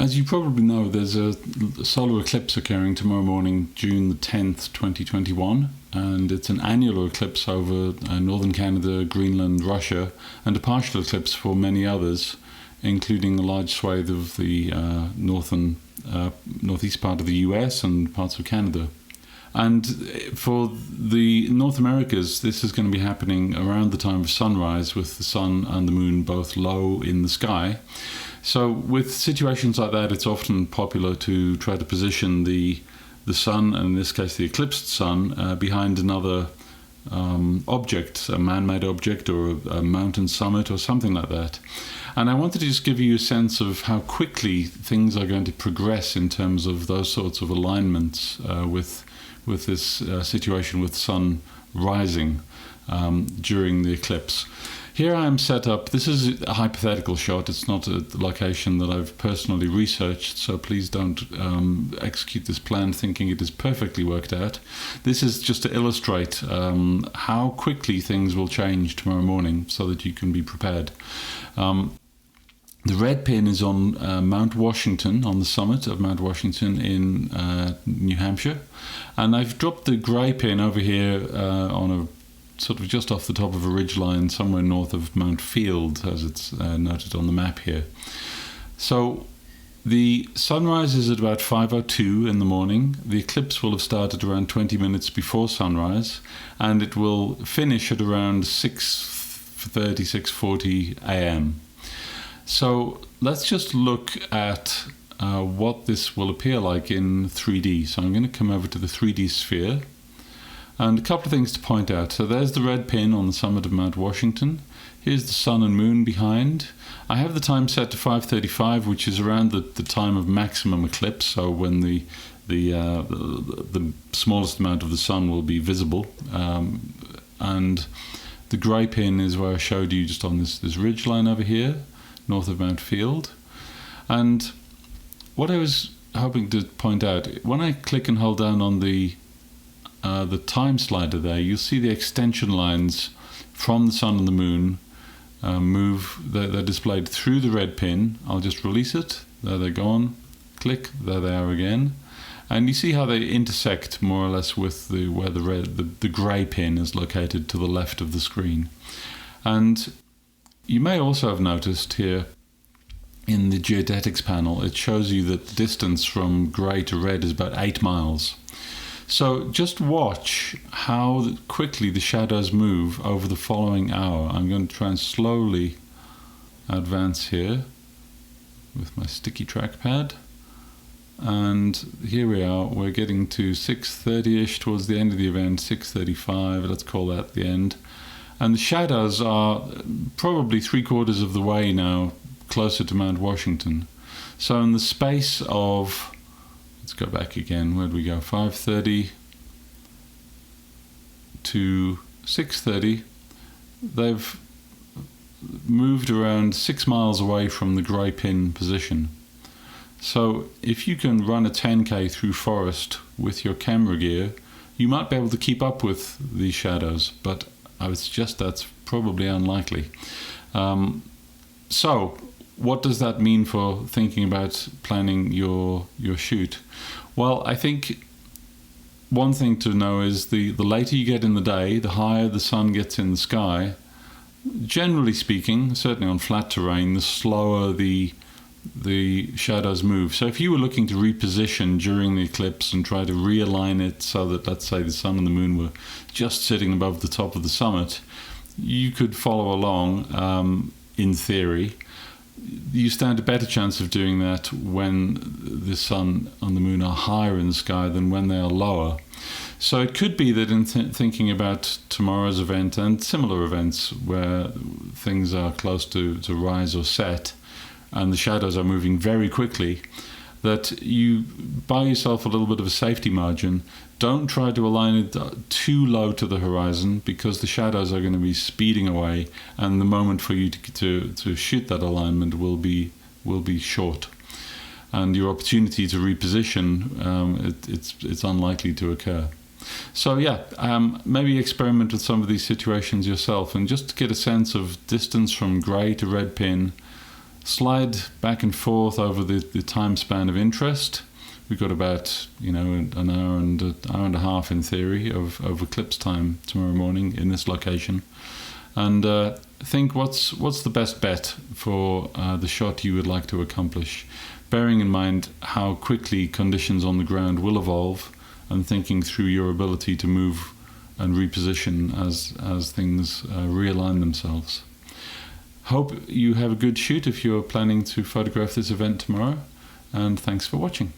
As you probably know, there's a solar eclipse occurring tomorrow morning, June the 10th, 2021, and it's an annular eclipse over northern Canada, Greenland, Russia, and a partial eclipse for many others, including a large swathe of the northeast part of the US and parts of Canada. And for the North Americas, this is going to be happening around the time of sunrise, with the sun and the moon both low in the sky. So with situations like that, it's often popular to try to position the sun, and in this case the eclipsed sun, behind another object, a man-made object or a mountain summit or something like that. And I wanted to just give you a sense of how quickly things are going to progress in terms of those sorts of alignments with this situation with sun rising during the eclipse. Here I am set up. This is a hypothetical shot. It's not a location that I've personally researched, so please don't execute this plan thinking it is perfectly worked out. This is just to illustrate how quickly things will change tomorrow morning so that you can be prepared. The red pin is on Mount Washington, on the summit of Mount Washington in New Hampshire. And I've dropped the grey pin over here on a sort of just off the top of a ridgeline somewhere north of Mount Field, as it's noted on the map here. So the sunrise is at about 5:02 in the morning. The eclipse will have started around 20 minutes before sunrise, and it will finish at around 6:30, 6:40 a.m. So let's just look at what this will appear like in 3D. So I'm going to come over to the 3D sphere. And a couple of things to point out. So there's the red pin on the summit of Mount Washington. Here's the sun and moon behind. I have the time set to 5:35, which is around the time of maximum eclipse, so when the smallest amount of the sun will be visible. And the grey pin is where I showed you, just on this ridge line over here, north of Mount Field. And what I was hoping to point out, when I click and hold down on the time slider there, you'll see the extension lines from the sun and the moon move. They're displayed through the red pin. I'll just release it. There they're gone. Click. There they are again. And you see how they intersect more or less with where the grey pin is located to the left of the screen. And you may also have noticed here in the geodetics panel, it shows you that the distance from grey to red is about 8 miles. So just watch how quickly the shadows move over the following hour. I'm going to try and slowly advance here with my sticky trackpad. And here we are, we're getting to 6:30ish towards the end of the event, 6:35, let's call that the end. And the shadows are probably 3/4 of the way now closer to Mount Washington. So in the space of, let's go back again, where'd we go, 5:30 to 6:30, they've moved around 6 miles away from the grey pin position. So if you can run a 10k through forest with your camera gear, you might be able to keep up with these shadows, but I would suggest that's probably unlikely. So what does that mean for thinking about planning your shoot? Well, I think one thing to know is the later you get in the day, the higher the sun gets in the sky. Generally speaking, certainly on flat terrain, the slower the shadows move. So if you were looking to reposition during the eclipse and try to realign it so that, let's say, the sun and the moon were just sitting above the top of the summit, you could follow along in theory. You stand a better chance of doing that when the sun and the moon are higher in the sky than when they are lower. So it could be that in thinking about tomorrow's event and similar events where things are close to rise or set and the shadows are moving very quickly, that you buy yourself a little bit of a safety margin. Don't try to align it too low to the horizon, because the shadows are going to be speeding away, and the moment for you to shoot that alignment will be short, and your opportunity to reposition it's unlikely to occur. So yeah, maybe experiment with some of these situations yourself, and just to get a sense of distance from grey to red pin, slide back and forth over the time span of interest. We've got about an hour and a half in theory of eclipse time tomorrow morning in this location, and think what's the best bet for the shot you would like to accomplish, bearing in mind how quickly conditions on the ground will evolve, and thinking through your ability to move and reposition as things realign themselves. Hope you have a good shoot if you're planning to photograph this event tomorrow, and thanks for watching.